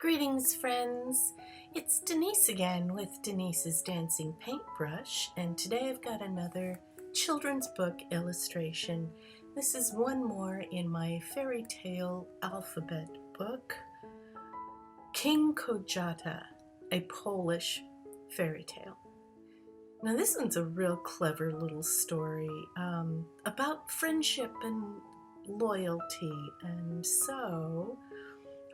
Greetings, friends. It's Denise again with Denise's Dancing Paintbrush, and today I've got another children's book illustration. This is one more in my fairy tale alphabet book, King Kojata, a Polish fairy tale. Now this one's a real clever little story about friendship and loyalty, and so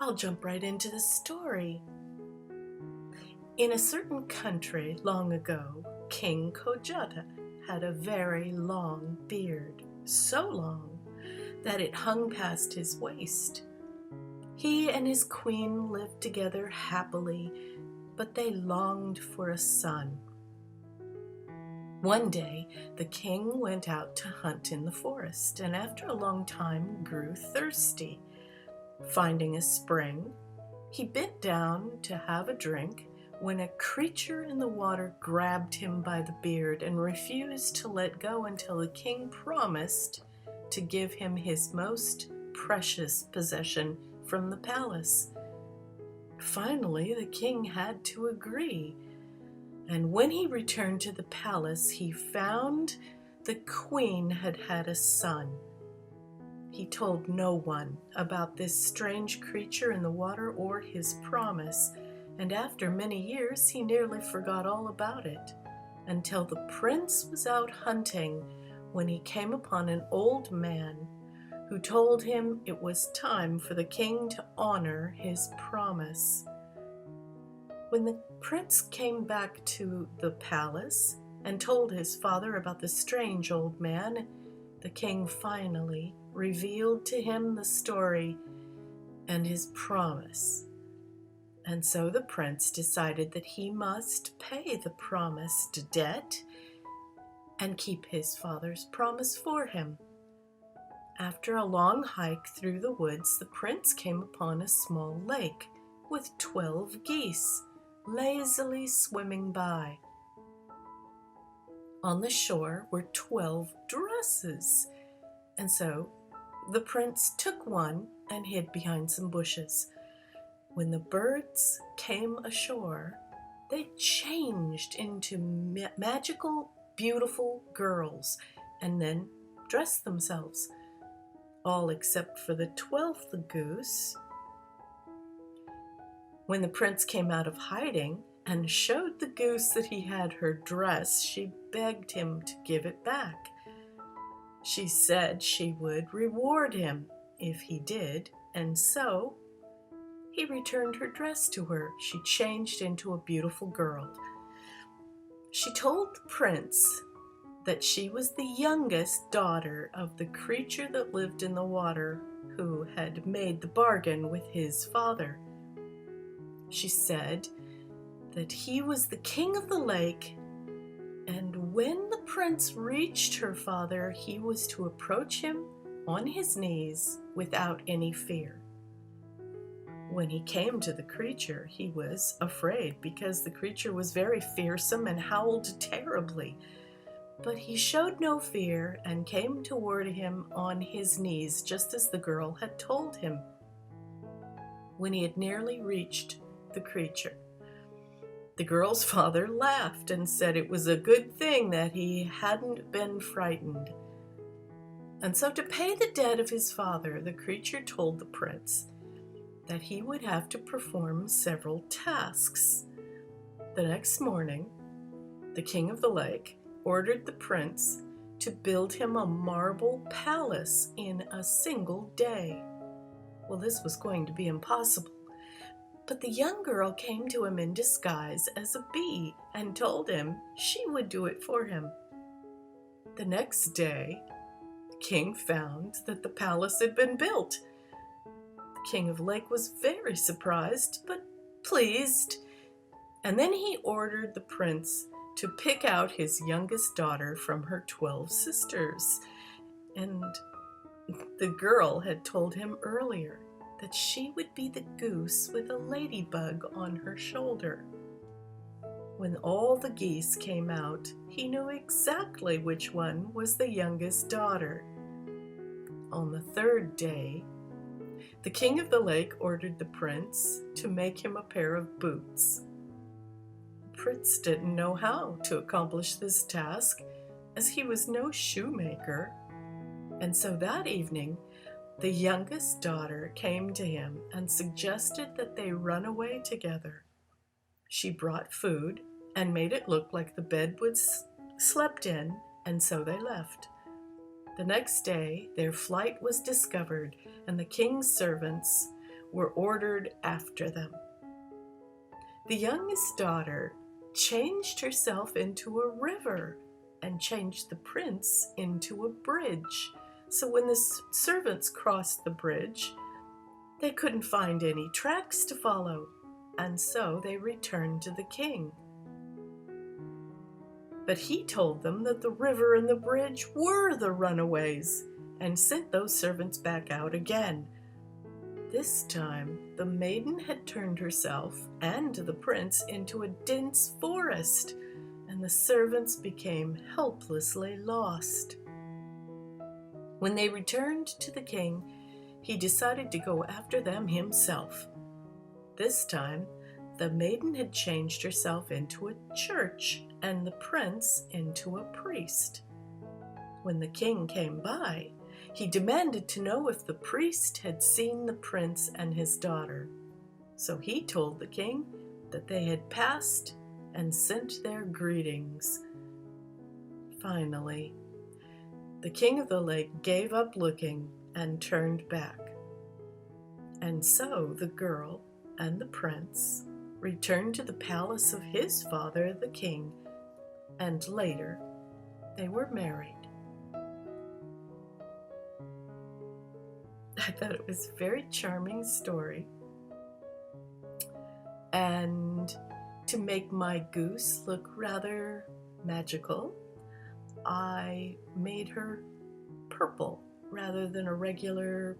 I'll jump right into the story. In a certain country long ago, King Kojata had a very long beard, so long that it hung past his waist. He and his queen lived together happily, but they longed for a son. One day, the king went out to hunt in the forest, and after a long time grew thirsty. Finding a spring, he bent down to have a drink when a creature in the water grabbed him by the beard and refused to let go until the king promised to give him his most precious possession from the palace. Finally, the king had to agree, and when he returned to the palace, he found the queen had had a son. He told no one about this strange creature in the water or his promise, and after many years he nearly forgot all about it, until the prince was out hunting when he came upon an old man who told him it was time for the king to honor his promise. When the prince came back to the palace and told his father about the strange old man, the king finally revealed to him the story and his promise. And so the prince decided that he must pay the promised debt and keep his father's promise for him. After a long hike through the woods, the prince came upon a small lake with 12 geese lazily swimming by. On the shore were 12 dresses, and so the prince took one and hid behind some bushes. When the birds came ashore, they changed into magical, beautiful girls and then dressed themselves, all except for the 12th goose. When the prince came out of hiding and showed the goose that he had her dress, she begged him to give it back. She said she would reward him if he did, and so he returned her dress to her. She changed into a beautiful girl. She told the prince that she was the youngest daughter of the creature that lived in the water who had made the bargain with his father. She said that he was the king of the lake, and when the prince reached her father, he was to approach him on his knees without any fear. When he came to the creature, he was afraid because the creature was very fearsome and howled terribly. But he showed no fear and came toward him on his knees, just as the girl had told him. When he had nearly reached the creature, the girl's father laughed and said it was a good thing that he hadn't been frightened. And so to pay the debt of his father, the creature told the prince that he would have to perform several tasks. The next morning, the king of the lake ordered the prince to build him a marble palace in a single day. Well, this was going to be impossible. But the young girl came to him in disguise as a bee and told him she would do it for him. The next day, the king found that the palace had been built. The king of the lake was very surprised, but pleased. And then he ordered the prince to pick out his youngest daughter from her 12 sisters. And the girl had told him earlier that she would be the goose with a ladybug on her shoulder. When all the geese came out, he knew exactly which one was the youngest daughter. On the third day, The king of the lake ordered the prince to make him a pair of boots. The prince didn't know how to accomplish this task, as he was no shoemaker, and so that evening the youngest daughter came to him and suggested that they run away together. She brought food and made it look like the bed was slept in, and so they left. The next day, their flight was discovered, and the king's servants were ordered after them. The youngest daughter changed herself into a river and changed the prince into a bridge. So when the servants crossed the bridge, they couldn't find any tracks to follow, and so they returned to the king. But he told them that the river and the bridge were the runaways and sent those servants back out again. This time, the maiden had turned herself and the prince into a dense forest, and the servants became helplessly lost. When they returned to the king, he decided to go after them himself. This time, the maiden had changed herself into a church and the prince into a priest. When the king came by, he demanded to know if the priest had seen the prince and his daughter. So he told the king that they had passed and sent their greetings. Finally, the king of the lake gave up looking and turned back. And so the girl and the prince returned to the palace of his father, the king, and later they were married. I thought it was a very charming story. And to make my goose look rather magical, I made her purple rather than a regular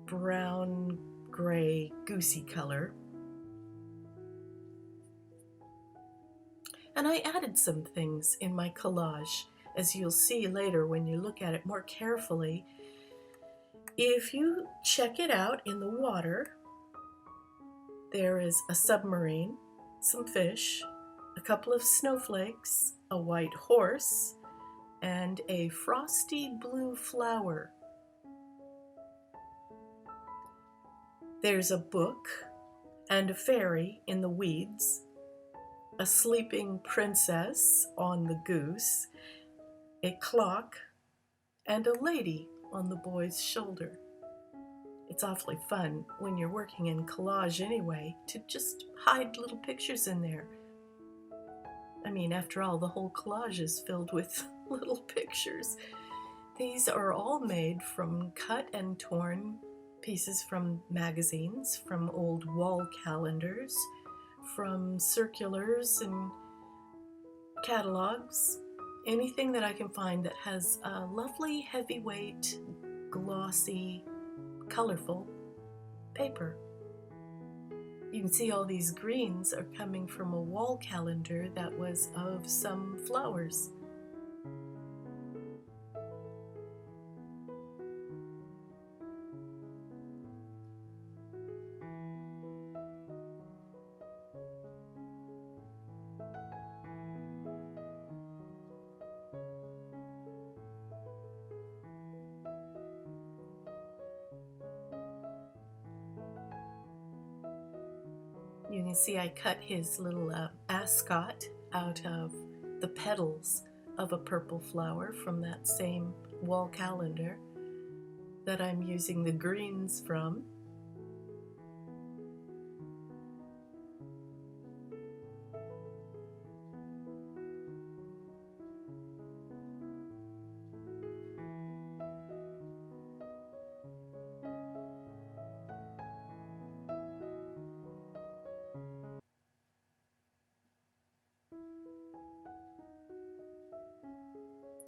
brown, gray, goosey color. And I added some things in my collage, as you'll see later when you look at it more carefully. If you check it out in the water, there is a submarine, some fish, a couple of snowflakes, a white horse, and a frosty blue flower. There's a book and a fairy in the weeds, a sleeping princess on the goose, a clock, and a lady on the boy's shoulder. It's awfully fun when you're working in collage anyway to just hide little pictures in there. I mean, after all, the whole collage is filled with little pictures. These are all made from cut and torn pieces from magazines, from old wall calendars, from circulars and catalogs, anything that I can find that has a lovely, heavyweight, glossy, colorful paper. You can see all these greens are coming from a wall calendar that was of some flowers. You can see I cut his little ascot out of the petals of a purple flower from that same wall calendar that I'm using the greens from.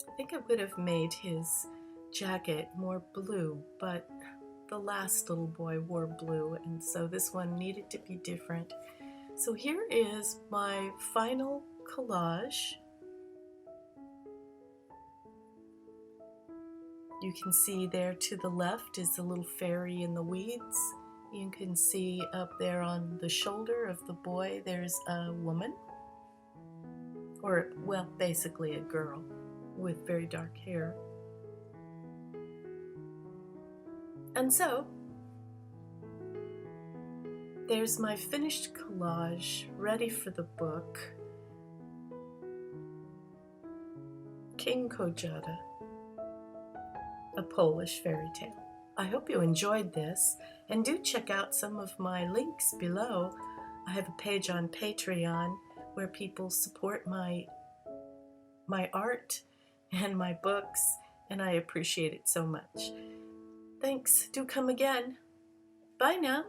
I think I would have made his jacket more blue, but the last little boy wore blue, and so this one needed to be different. So here is my final collage. You can see there to the left is the little fairy in the weeds. You can see up there on the shoulder of the boy, there's a woman, or, well, basically a girl with very dark hair. And so, there's my finished collage ready for the book. King Kojata, a Polish fairy tale. I hope you enjoyed this, and do check out some of my links below. I have a page on Patreon where people support my art and my books, and I appreciate it so much. Thanks. Do come again. Bye now.